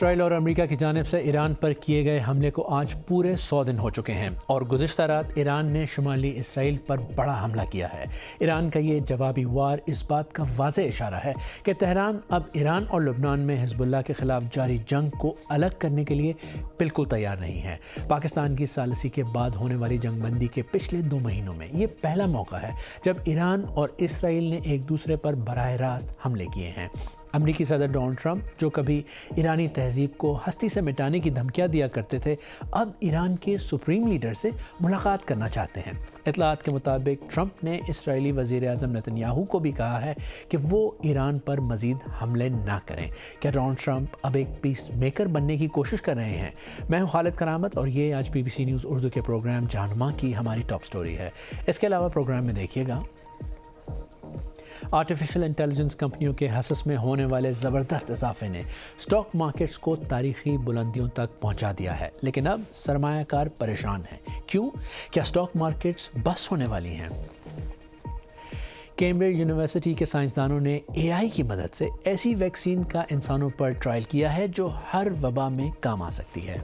اسرائیل اور امریکہ کی جانب سے ایران پر کیے گئے حملے کو آج پورے 100 دن ہو چکے ہیں اور گزشتہ رات ایران نے شمالی اسرائیل پر بڑا حملہ کیا ہے۔ ایران کا یہ جوابی وار اس بات کا واضح اشارہ ہے کہ تہران اب ایران اور لبنان میں حزب اللہ کے خلاف جاری جنگ کو الگ کرنے کے لیے بالکل تیار نہیں ہے۔ پاکستان کی ثالثی کے بعد ہونے والی جنگ بندی کے پچھلے 2 مہینوں میں یہ پہلا موقع ہے جب ایران اور اسرائیل نے ایک دوسرے پر براہ راست حملے کیے ہیں۔ امریکی صدر ڈونلڈ ٹرمپ جو کبھی ایرانی تہذیب کو ہستی سے مٹانے کی دھمکیاں دیا کرتے تھے، اب ایران کے سپریم لیڈر سے ملاقات کرنا چاہتے ہیں۔ اطلاعات کے مطابق ٹرمپ نے اسرائیلی وزیر اعظم نتن یاہو کو بھی کہا ہے کہ وہ ایران پر مزید حملے نہ کریں۔ کیا ڈونلڈ ٹرمپ اب ایک پیس میکر بننے کی کوشش کر رہے ہیں؟ میں ہوں خالد کرامت اور یہ آج BBC نیوز اردو کے پروگرام جہنما کی ہماری ٹاپ سٹوری ہے۔ اس کے علاوہ پروگرام میں دیکھیے گا، آرٹیفیشل انٹیلیجنس کمپنیوں کے حصص میں ہونے والے زبردست اضافے نے اسٹاک مارکیٹس کو تاریخی بلندیوں تک پہنچا دیا ہے، لیکن اب سرمایہ کار پریشان ہیں۔ کیوں؟ کیا اسٹاک مارکیٹس بس ہونے والی ہیں؟ کیمبرج یونیورسٹی کے سائنسدانوں نے AI کی مدد سے ایسی ویکسین کا انسانوں پر ٹرائل کیا ہے جو ہر وبا میں کام آ سکتی ہے۔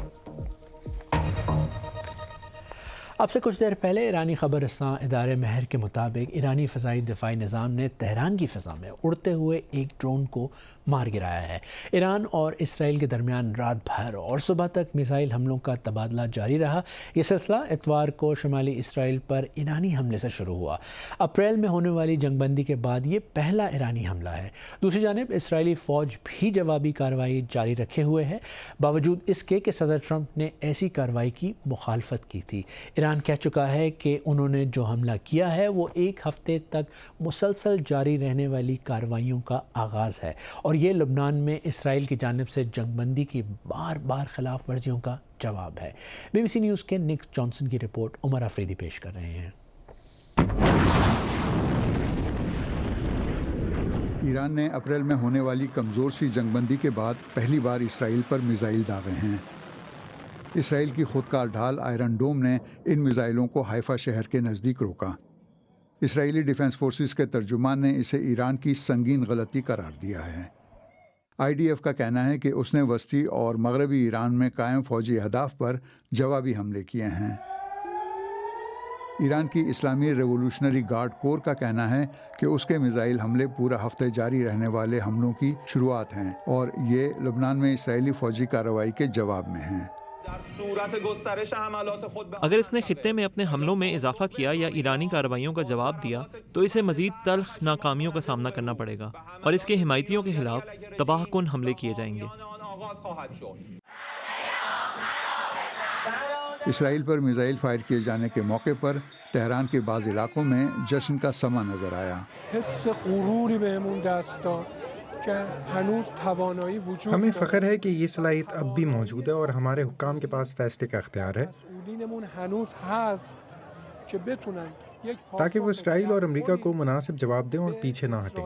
اب سے کچھ دیر پہلے ایرانی خبر رساں ادارے مہر کے مطابق ایرانی فضائی دفاعی نظام نے تہران کی فضا میں اڑتے ہوئے ایک ڈرون کو مار گرایا ہے۔ ایران اور اسرائیل کے درمیان رات بھر اور صبح تک میزائل حملوں کا تبادلہ جاری رہا۔ یہ سلسلہ اتوار کو شمالی اسرائیل پر ایرانی حملے سے شروع ہوا۔ اپریل میں ہونے والی جنگ بندی کے بعد یہ پہلا ایرانی حملہ ہے۔ دوسری جانب اسرائیلی فوج بھی جوابی کارروائی جاری رکھے ہوئے ہے، باوجود اس کے کہ صدر ٹرمپ نے ایسی کارروائی کی مخالفت کی تھی۔ ایران کہہ چکا ہے کہ انہوں نے جو حملہ کیا ہے وہ 1 ہفتے تک مسلسل جاری رہنے والی کارروائیوں کا آغاز ہے اور یہ لبنان میں اسرائیل کی جانب سے جنگ بندی کی بار بار خلاف ورزیوں کا جواب ہے۔ BBC نیوز کے نک جانسن کی رپورٹ عمر آفریدی پیش کر رہے ہیں۔ ایران نے اپریل میں ہونے والی کمزور سی جنگ بندی کے بعد پہلی بار اسرائیل پر میزائل داغے ہیں۔ اسرائیل کی خودکار ڈھال آئرن ڈوم نے ان میزائلوں کو حیفا شہر کے نزدیک روکا۔ اسرائیلی ڈیفنس فورسز کے ترجمان نے اسے ایران کی سنگین غلطی قرار دیا ہے۔ IDF کا کہنا ہے کہ اس نے وسطی اور مغربی ایران میں قائم فوجی اہداف پر جوابی حملے کیے ہیں۔ ایران کی اسلامی ریولوشنری گارڈ کور کا کہنا ہے کہ اس کے میزائل حملے پورا ہفتے جاری رہنے والے حملوں کی شروعات ہیں اور یہ لبنان میں اسرائیلی فوجی کارروائی کے جواب میں ہیں۔ اگر اس نے خطے میں اپنے حملوں میں اضافہ کیا یا ایرانی کارروائیوں کا جواب دیا تو اسے مزید تلخ ناکامیوں کا سامنا کرنا پڑے گا اور اس کے حمایتیوں کے خلاف تباہ کن حملے کیے جائیں گے۔ اسرائیل پر میزائل فائر کیے جانے کے موقع پر تہران کے بعض علاقوں میں جشن کا سما نظر آیا۔ ہمیں فخر ہے کہ یہ صلاحیت اب بھی موجود ہے اور ہمارے حکام کے پاس فیصلے کا اختیار ہے تاکہ وہ اسرائیل اور امریکہ کو مناسب جواب دیں اور پیچھے نہ ہٹیں۔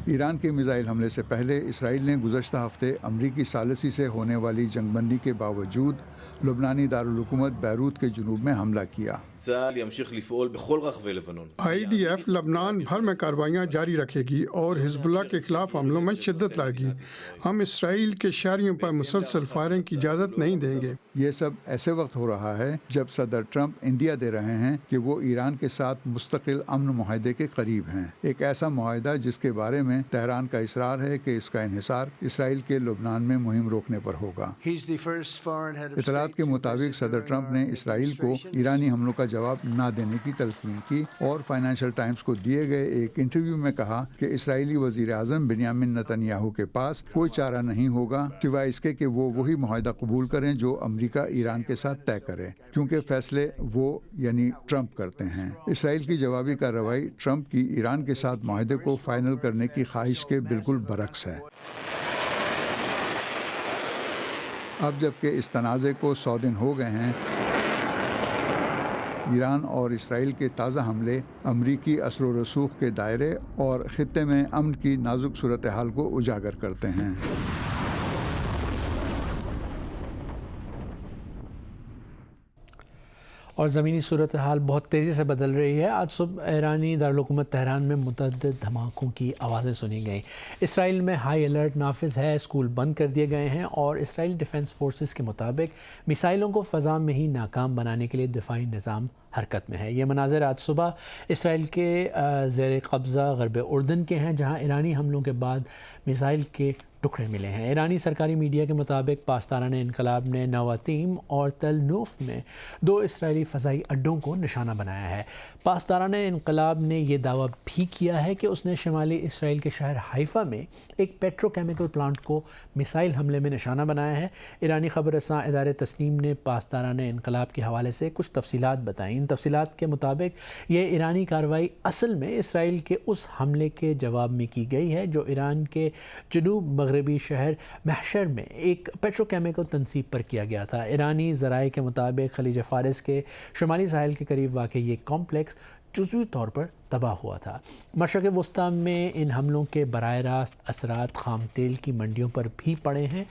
ایران کے میزائل حملے سے پہلے اسرائیل نے گزشتہ ہفتے امریکی ثالثی سے ہونے والی جنگ بندی کے باوجود لبنانی دارالحکومت بیروت کے جنوب میں حملہ کیا۔ IDF لبنان بھر میں کارروائیاں جاری رکھے گی اور حزب اللہ کے خلاف حملوں میں شدت لائے گی۔ ہم اسرائیل کے شہریوں پر مسلسل فائرنگ کی اجازت نہیں دیں گے۔ یہ سب ایسے وقت ہو رہا ہے جب صدر ٹرمپ اندیا دے رہے ہیں کہ وہ ایران کے ساتھ مستقل امن معاہدے کے قریب ہیں، ایک ایسا معاہدہ جس کے بارے میں تہران کا اصرار ہے کہ اس کا انحصار اسرائیل کے لبنان میں مہم روکنے پر ہوگا۔ اطلاعات کے مطابق صدر ٹرمپ نے اسرائیل کو ایرانی حملوں کا جواب نہ دینے کی تلقین کی اور فائنینشل ٹائمز کو دیے گئے ایک انٹرویو میں کہا کہ اسرائیلی وزیر اعظم بنیامین نتن یاہو کے پاس کوئی چارہ نہیں ہوگا سوائے اس کے کہ وہ وہی معاہدہ قبول کریں جو امریکہ ایران کے ساتھ طے کرے، کیونکہ فیصلے وہ یعنی ٹرمپ کرتے ہیں۔ اسرائیل کی جوابی کارروائی ٹرمپ کی ایران کے ساتھ معاہدے کو فائنل کرنے کی خواہش کے بالکل برعکس ہے۔ اب جبکہ اس تنازع کو 100 دن ہو گئے ہیں، ایران اور اسرائیل کے تازہ حملے امریکی اثر و رسوخ کے دائرے اور خطے میں امن کی نازک صورتحال کو اجاگر کرتے ہیں۔ اور زمینی صورتحال بہت تیزی سے بدل رہی ہے. آج صبح ایرانی دارالحکومت تہران میں متعدد دھماکوں کی آوازیں سنی گئیں. اسرائیل میں ہائی الرٹ نافذ ہے، اسکول بند کر دیے گئے ہیں اور اسرائیلی ڈیفنس فورسز کے مطابق میسائلوں کو فضا میں ہی ناکام بنانے کے لیے دفاعی نظام حرکت میں ہے. یہ مناظر آج صبح اسرائیل کے زیر قبضہ غرب اردن کے ہیں، جہاں ایرانی حملوں کے بعد میزائل کے ٹکڑے ملے ہیں. ایرانی سرکاری میڈیا کے مطابق پاسداران انقلاب نے نواتیم اور تل نوف میں 2 اسرائیلی فضائی اڈوں کو نشانہ بنایا ہے. پاسداران انقلاب نے یہ دعویٰ بھی کیا ہے کہ اس نے شمالی اسرائیل کے شہر حیفا میں ایک پیٹرو کیمیکل پلانٹ کو میسائل حملے میں نشانہ بنایا ہے. ایرانی خبر رساں ادارے تسنیم نے پاسداران انقلاب کے حوالے سے کچھ تفصیلات بتائیں. ان تفصیلات کے مطابق یہ ایرانی کارروائی اصل میں اسرائیل کے اس حملے کے جواب میں کی گئی ہے جو ایران کے جنوب مغربی شہر محشر میں ایک پیٹرو کیمیکل تنصیب پر کیا گیا تھا. ایرانی ذرائع کے مطابق خلیج فارس کے شمالی ساحل کے قریب واقع یہ کمپلیکس جزوی طور پر تباہ ہوا تھا. مشرق وسطیٰ میں ان حملوں کے براہ راست اثرات خام تیل کی منڈیوں پر بھی پڑے ہیں.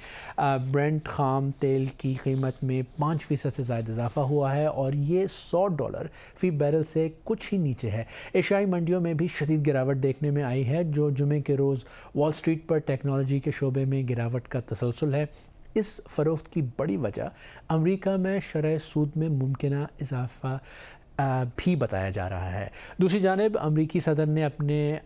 برنٹ خام تیل کی قیمت میں 5% سے زائد اضافہ ہوا ہے اور یہ $100 فی بیرل سے کچھ ہی نیچے ہے. ایشیائی منڈیوں میں بھی شدید گراوٹ دیکھنے میں آئی ہے، جو جمعے کے روز وال اسٹریٹ پر ٹیکنالوجی کے شعبے میں گراوٹ کا تسلسل ہے. اس فروخت کی بڑی وجہ امریکہ میں شرح سود میں ممکنہ اضافہ بھی بتایا جا رہا ہے. دوسری جانب امریکی صدر نے اپنے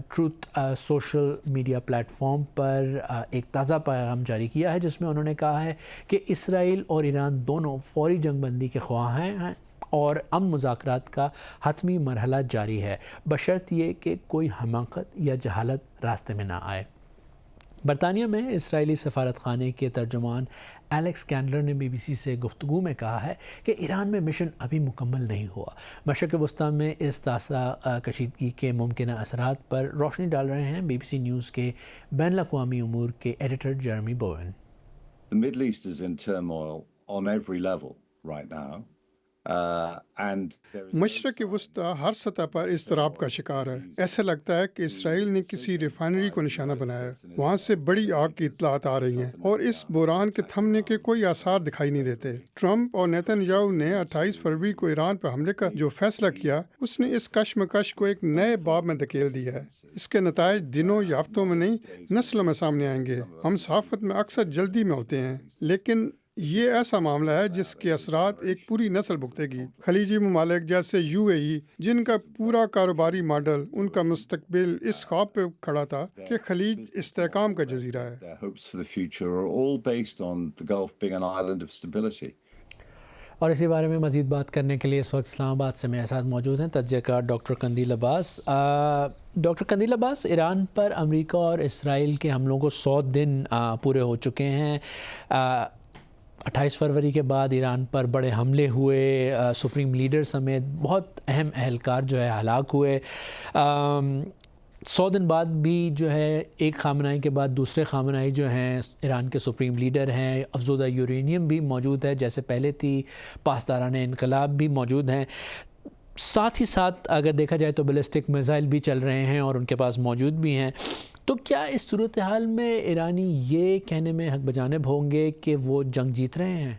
Truth Social media platform پر ایک تازہ پیغام جاری کیا ہے، جس میں انہوں نے کہا ہے کہ اسرائیل اور ایران دونوں فوری جنگ بندی کے خواہاں ہیں اور امن مذاکرات کا حتمی مرحلہ جاری ہے، بشرط یہ کہ کوئی حماقت یا جہالت راستے میں نہ آئے. برطانیہ میں اسرائیلی سفارت خانے کے ترجمان ایلیکس کینڈلر نے بی بی سی سے گفتگو میں کہا ہے کہ ایران میں مشن ابھی مکمل نہیں ہوا. مشرق وسطیٰ میں اس تازہ کشیدگی کے ممکنہ اثرات پر روشنی ڈال رہے ہیں بی بی سی نیوز کے بین الاقوامی امور کے editor Jeremy Bowen. The Middle East is in turmoil on every level right now. مشرق وسطیٰ ہر سطح پر اضطراب کا شکار ہے. ایسا لگتا ہے کہ اسرائیل نے کسی ریفائنری کو نشانہ بنایا ہے. وہاں سے بڑی آگ کی اطلاعات آ رہی ہیں اور اس بحران کے تھمنے کے کوئی آثار دکھائی نہیں دیتے. ٹرمپ اور نیتن یاہو نے 28 فروری کو ایران پر حملے کا جو فیصلہ کیا، اس نے اس کشمکش کو ایک نئے باب میں دھکیل دیا ہے. اس کے نتائج دنوں یا ہفتوں میں نہیں، نسلوں میں سامنے آئیں گے. ہم صحافت میں اکثر جلدی میں ہوتے ہیں، لیکن یہ ایسا معاملہ ہے جس کے اثرات ایک پوری نسل بھگتے گی. خلیجی ممالک جیسے UAE، جن کا پورا کاروباری ماڈل، ان کا مستقبل اس خواب پہ کھڑا تھا کہ خلیج استحکام کا جزیرہ ہے. Their hopes for the future are all based on the Gulf being an island of stability. اور اسی بارے میں مزید بات کرنے کے لیے اس وقت اسلام آباد سے میرے ساتھ موجود ہیں تجزیہ کار ڈاکٹر قندیل عباس. ڈاکٹر قندیل عباس، ایران پر امریکہ اور اسرائیل کے حملوں کو 100 دن پورے ہو چکے ہیں. 28 فروری کے بعد ایران پر بڑے حملے ہوئے، سپریم لیڈر سمیت بہت اہم اہلکار جو ہے ہلاک ہوئے. 100 دن بعد بھی جو ہے ایک خامنائی کے بعد دوسرے خامنائی جو ہیں ایران کے سپریم لیڈر ہیں، افزودہ یورینیم بھی موجود ہے جیسے پہلے تھی، پاسداران انقلاب بھی موجود ہیں. ساتھ ہی ساتھ اگر دیکھا جائے تو بیلسٹک میزائل بھی چل رہے ہیں اور ان کے پاس موجود بھی ہیں. تو کیا اس صورتحال میں ایرانی یہ کہنے میں حق بجانب ہوں گے کہ وہ جنگ جیت رہے ہیں؟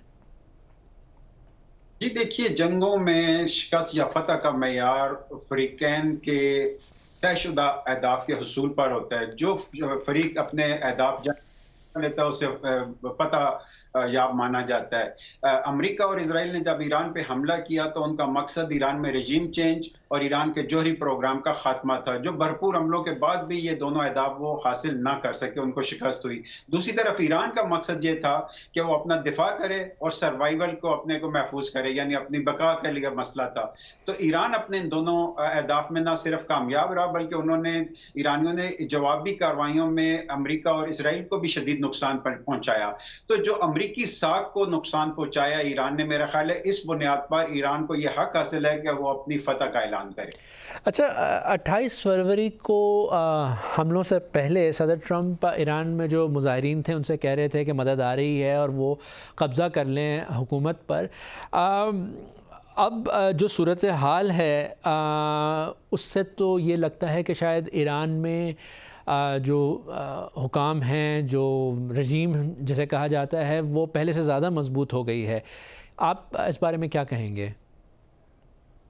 جی دیکھیے، جنگوں میں شکست یا فتح کا معیار فریقین کے طے شدہ اہداف کے حصول پر ہوتا ہے. جو فریق اپنے اہداف جنگ لیتا ہے اسے فتح یاب مانا جاتا ہے. امریکہ اور اسرائیل نے جب ایران پہ حملہ کیا تو ان کا مقصد ایران میں رجیم چینج اور ایران کے جوہری پروگرام کا خاتمہ تھا. جو بھرپور حملوں کے بعد بھی یہ دونوں اہداف وہ حاصل نہ کر سکے، ان کو شکست ہوئی. دوسری طرف ایران کا مقصد یہ تھا کہ وہ اپنا دفاع کرے اور سروائیول کو اپنے کو محفوظ کرے، یعنی اپنی بقا کے لیے مسئلہ تھا. تو ایران اپنے ان دونوں اہداف میں نہ صرف کامیاب رہا بلکہ ایرانیوں نے جوابی کارروائیوں میں امریکہ اور اسرائیل کو بھی شدید نقصان پہنچایا. تو جو امریکی ساکھ کو نقصان پہنچایا ایران نے، میرا خیال ہے اس بنیاد پر ایران کو یہ حق حاصل ہے کہ وہ اپنی فتح کا اعلان کرے. اچھا، 28 فروری کو حملوں سے پہلے صدر ٹرمپ ایران میں جو مظاہرین تھے ان سے کہہ رہے تھے کہ مدد آ رہی ہے اور وہ قبضہ کر لیں حکومت پر. اب جو صورتحال ہے اس سے تو یہ لگتا ہے کہ شاید ایران میں جو حکام ہیں، جو رجیم جسے کہا جاتا ہے، وہ پہلے سے زیادہ مضبوط ہو گئی ہے. آپ اس بارے میں کیا کہیں گے؟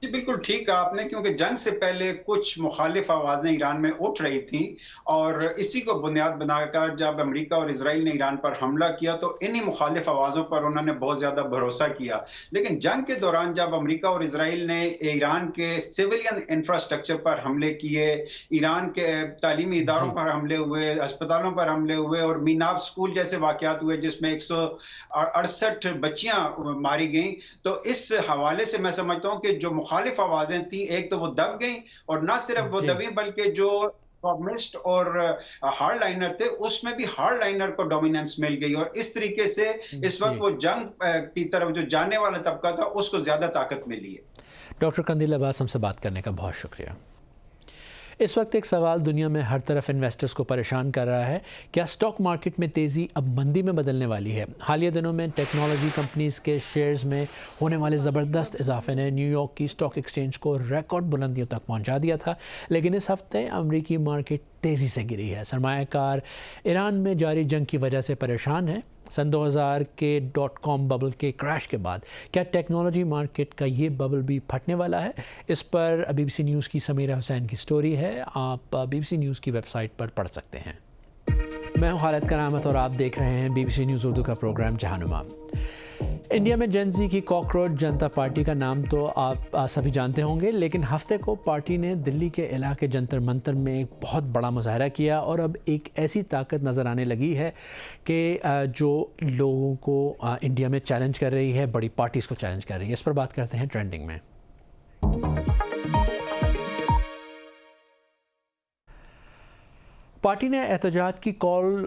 جی بالکل ٹھیک کہا آپ نے، کیونکہ جنگ سے پہلے کچھ مخالف آوازیں ایران میں اٹھ رہی تھیں، اور اسی کو بنیاد بنا کر جب امریکہ اور اسرائیل نے ایران پر حملہ کیا تو انہی مخالف آوازوں پر انہوں نے بہت زیادہ بھروسہ کیا. لیکن جنگ کے دوران جب امریکہ اور اسرائیل نے ایران کے سویلین انفراسٹرکچر پر حملے کیے، ایران کے تعلیمی اداروں پر حملے ہوئے، اسپتالوں پر حملے ہوئے، اور میناب اسکول جیسے واقعات ہوئے جس میں 168 بچیاں ماری گئیں، تو اس حوالے سے میں سمجھتا ہوں کہ جو مخالف آوازیں تھیں ایک تو وہ دب گئیں، اور نہ صرف وہ دبیں بلکہ جو فارمسٹ اور ہارڈ لائنر تھے اس میں بھی ہارڈ لائنر کو ڈومیننس مل گئی، اور اس طریقے سے اس وقت وہ جنگ کی طرف جو جانے والا طبقہ تھا اس کو زیادہ طاقت ملی ہے. ڈاکٹر قندیل عباس، ہم سے بات کرنے کا بہت شکریہ. اس وقت ایک سوال دنیا میں ہر طرف انویسٹرز کو پریشان کر رہا ہے، کیا اسٹاک مارکیٹ میں تیزی اب مندی میں بدلنے والی ہے؟ حالیہ دنوں میں ٹیکنالوجی کمپنیز کے شیئرز میں ہونے والے زبردست اضافے نے نیو یارک کی اسٹاک ایکسچینج کو ریکارڈ بلندیوں تک پہنچا دیا تھا، لیکن اس ہفتے امریکی مارکیٹ تیزی سے گری ہے. سرمایہ کار ایران میں جاری جنگ کی وجہ سے پریشان ہیں. سن 2000 کے .com ببل کے کریش کے بعد کیا ٹیکنالوجی مارکیٹ کا یہ ببل بھی پھٹنے والا ہے؟ اس پر بی بی سی نیوز کی سمیرہ حسین کی سٹوری ہے، آپ بی بی سی نیوز کی ویب سائٹ پر پڑھ سکتے ہیں. میں ہوں خالد کرامت اور آپ دیکھ رہے ہیں B B C news Urdu کا پروگرام جہانما. انڈیا میں جن زی کی کاکروچ جنتا پارٹی کا نام تو آپ سبھی جانتے ہوں گے، لیکن ہفتے کو پارٹی نے دلی کے علاقے جنتر منتر میں ایک بہت بڑا مظاہرہ کیا، اور اب ایک ایسی طاقت نظر آنے لگی ہے کہ جو لوگوں کو انڈیا میں چیلنج کر رہی ہے، بڑی پارٹیز کو چیلنج کر رہی ہے. اس پر بات کرتے ہیں ٹرینڈنگ میں. پارٹی نے احتجاج کی کال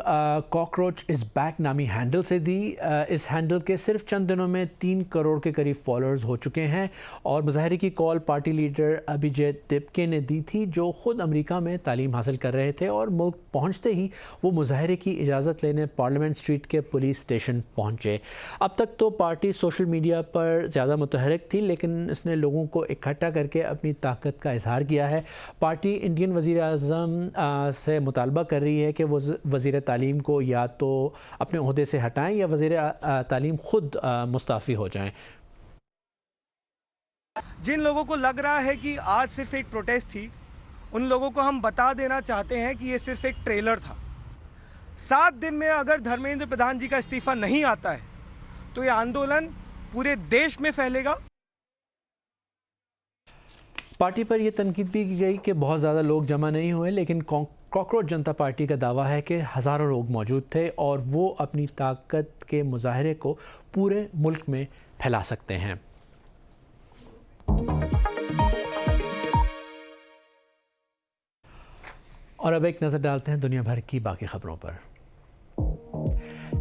کاکروچ از بیک نامی ہینڈل سے دی. اس ہینڈل کے صرف چند دنوں میں 3 کروڑ کے قریب فالوورز ہو چکے ہیں، اور مظاہرے کی کال پارٹی لیڈر ابھیجیت دیپکے نے دی تھی، جو خود امریکہ میں تعلیم حاصل کر رہے تھے، اور ملک پہنچتے ہی وہ مظاہرے کی اجازت لینے پارلیمنٹ اسٹریٹ کے پولیس اسٹیشن پہنچے. اب تک تو پارٹی سوشل میڈیا پر زیادہ متحرک تھی، لیکن اس نے لوگوں کو اکٹھا کر کے اپنی طاقت کا اظہار کیا ہے. پارٹی انڈین وزیر اعظم سے مطالبہ کر رہی ہے کہ وہ وزیر تعلیم کو یا تو اپنے عہدے سے ہٹائیں یا وزیر تعلیم خود مستعفی ہو جائیں. جن لوگوں کو لگ رہا ہے کہ آج صرف ایک پروٹیسٹ تھی، ان لوگوں کو ہم بتا دینا چاہتے ہیں کہ یہ صرف ایک ٹریلر تھا. 7 دن میں اگر دھرمیندر پردھان جی کا استعفیٰ نہیں آتا ہے تو یہ آندولن پورے دیش میں پھیلے گا. پارٹی پر یہ تنقید بھی کی گئی کہ بہت زیادہ لوگ جمع نہیں ہوئے، لیکن کاکروچ جنتا پارٹی کا دعویٰ ہے کہ ہزاروں لوگ موجود تھے، اور وہ اپنی طاقت کے مظاہرے کو پورے ملک میں پھیلا سکتے ہیں. اور اب ایک نظر ڈالتے ہیں دنیا بھر کی باقی خبروں پر.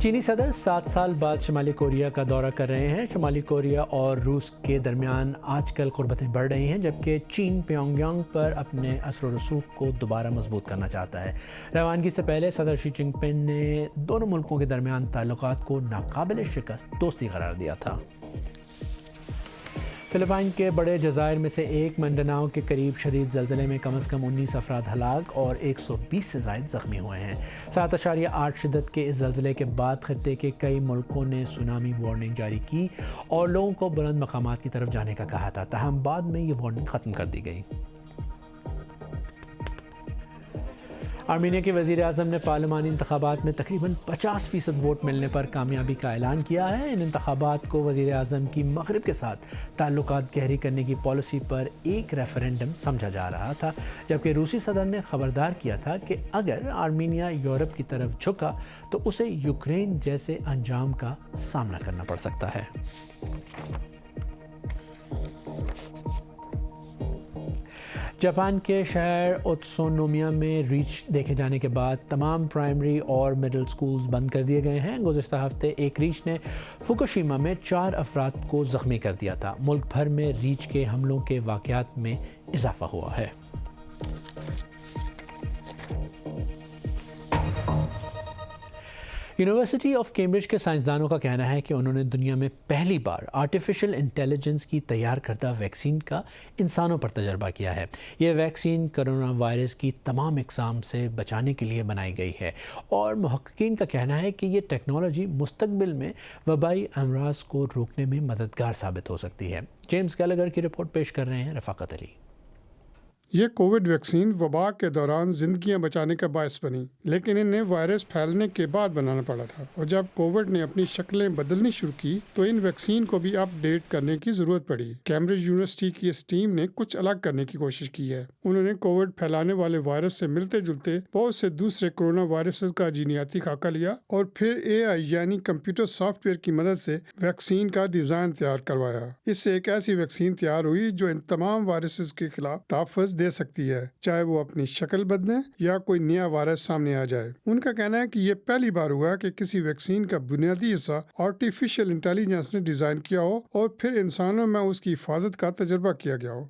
چینی صدر 7 سال بعد شمالی کوریا کا دورہ کر رہے ہیں. شمالی کوریا اور روس کے درمیان آج کل قربتیں بڑھ رہی ہیں، جبکہ چین پیونگ یانگ پر اپنے اثر و رسوخ کو دوبارہ مضبوط کرنا چاہتا ہے. روانگی سے پہلے صدر شی جن پنگ نے دونوں ملکوں کے درمیان تعلقات کو ناقابل شکست دوستی قرار دیا تھا. فلپائن کے بڑے جزائر میں سے ایک منڈناؤ کے قریب شدید زلزلے میں کم از کم 19 افراد ہلاک اور 120 سے زائد زخمی ہوئے ہیں. 7.8 شدت کے اس زلزلے کے بعد خطے کے کئی ملکوں نے سونامی وارننگ جاری کی اور لوگوں کو بلند مقامات کی طرف جانے کا کہا تھا، تاہم بعد میں یہ وارننگ ختم کر دی گئی. آرمینیا کے وزیر اعظم نے پارلیمانی انتخابات میں تقریباً 50% ووٹ ملنے پر کامیابی کا اعلان کیا ہے. ان انتخابات کو وزیر اعظم کی مغرب کے ساتھ تعلقات گہری کرنے کی پالیسی پر ایک ریفرینڈم سمجھا جا رہا تھا، جبکہ روسی صدر نے خبردار کیا تھا کہ اگر آرمینیا یورپ کی طرف جھکا تو اسے یوکرین جیسے انجام کا سامنا کرنا پڑ سکتا ہے. جاپان کے شہر اوتسونومیا میں ریچھ دیکھے جانے کے بعد تمام پرائمری اور مڈل سکولز بند کر دیے گئے ہیں. گزشتہ ہفتے ایک ریچھ نے فوکوشیما میں 4 افراد کو زخمی کر دیا تھا. ملک بھر میں ریچھ کے حملوں کے واقعات میں اضافہ ہوا ہے. یونیورسٹی آف کیمبرج کے سائنسدانوں کا کہنا ہے کہ انہوں نے دنیا میں پہلی بار آرٹیفیشل انٹیلیجنس کی تیار کردہ ویکسین کا انسانوں پر تجربہ کیا ہے۔ یہ ویکسین کرونا وائرس کی تمام اقسام سے بچانے کے لیے بنائی گئی ہے اور محققین کا کہنا ہے کہ یہ ٹیکنالوجی مستقبل میں وبائی امراض کو روکنے میں مددگار ثابت ہو سکتی ہے۔ جیمز گیلگر کی رپورٹ پیش کر رہے ہیں رفاقت علی۔ یہ کووڈ ویکسین وبا کے دوران زندگیاں بچانے کا باعث بنی، لیکن انہیں وائرس پھیلنے کے بعد بنانا پڑا تھا، اور جب کووڈ نے اپنی شکلیں بدلنی شروع کی تو ان ویکسین کو بھی اپ ڈیٹ کرنے کی ضرورت پڑی۔ کیمبرج یونیورسٹی کی اس ٹیم نے کچھ الگ کرنے کی کوشش کی ہے۔ انہوں نے کووڈ پھیلانے والے وائرس سے ملتے جلتے بہت سے دوسرے کورونا وائرسز کا جینیاتی خاکہ لیا اور پھر AI یعنی کمپیوٹر سافٹ ویئر کی مدد سے ویکسین کا ڈیزائن تیار کروایا۔ اس سے ایک ایسی ویکسین تیار ہوئی جو ان تمام وائرسز کے خلاف تحفظ دے سکتی ہے، چاہے وہ اپنی شکل بدلیں یا کوئی نیا وائرس سامنے آ جائے۔ ان کا کہنا ہے کہ یہ پہلی بار ہوا کہ کسی ویکسین کا بنیادی حصہ آرٹیفیشل انٹیلیجنس نے ڈیزائن کیا ہو اور پھر انسانوں میں اس کی حفاظت کا تجربہ کیا گیا ہو۔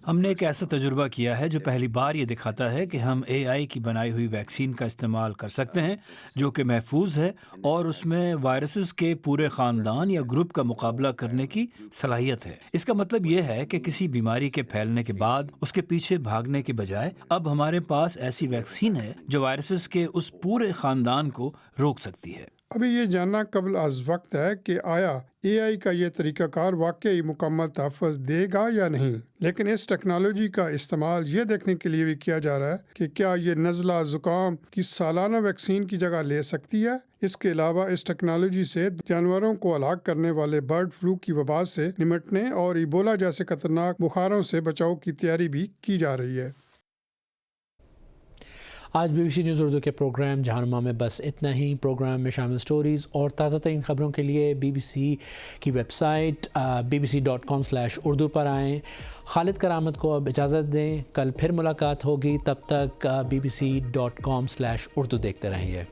ہم نے ایک ایسا تجربہ کیا ہے جو پہلی بار یہ دکھاتا ہے کہ ہم AI کی بنائی ہوئی ویکسین کا استعمال کر سکتے ہیں جو کہ محفوظ ہے اور اس میں وائرسز کے پورے خاندان یا گروپ کا مقابلہ کرنے کی صلاحیت ہے۔ اس کا مطلب یہ ہے کہ کسی بیماری کے پھیلنے کے بعد اس کے پیچھے بھاگنے کے بجائے اب ہمارے پاس ایسی ویکسین ہے جو وائرسز کے اس پورے خاندان کو روک سکتی ہے۔ ابھی یہ جاننا قبل از وقت ہے کہ آیا AI کا یہ طریقہ کار واقعی مکمل تحفظ دے گا یا نہیں، لیکن اس ٹیکنالوجی کا استعمال یہ دیکھنے کے لیے بھی کیا جا رہا ہے کہ کیا یہ نزلہ زکام کی سالانہ ویکسین کی جگہ لے سکتی ہے۔ اس کے علاوہ اس ٹیکنالوجی سے جانوروں کو ہلاک کرنے والے برڈ فلو کی وبا سے نمٹنے اور ایبولا جیسے خطرناک بخاروں سے بچاؤ کی تیاری بھی کی جا رہی ہے۔ آج BBC نیوز اردو کے پروگرام جہانما میں بس اتنا ہی۔ پروگرام میں شامل سٹوریز اور تازہ ترین خبروں کے لیے BBC کی ویب سائٹ bbc.com/urdu پر آئیں۔ خالد کرامت کو اب اجازت دیں، کل پھر ملاقات ہوگی، تب تک bbc.com/urdu دیکھتے رہیے۔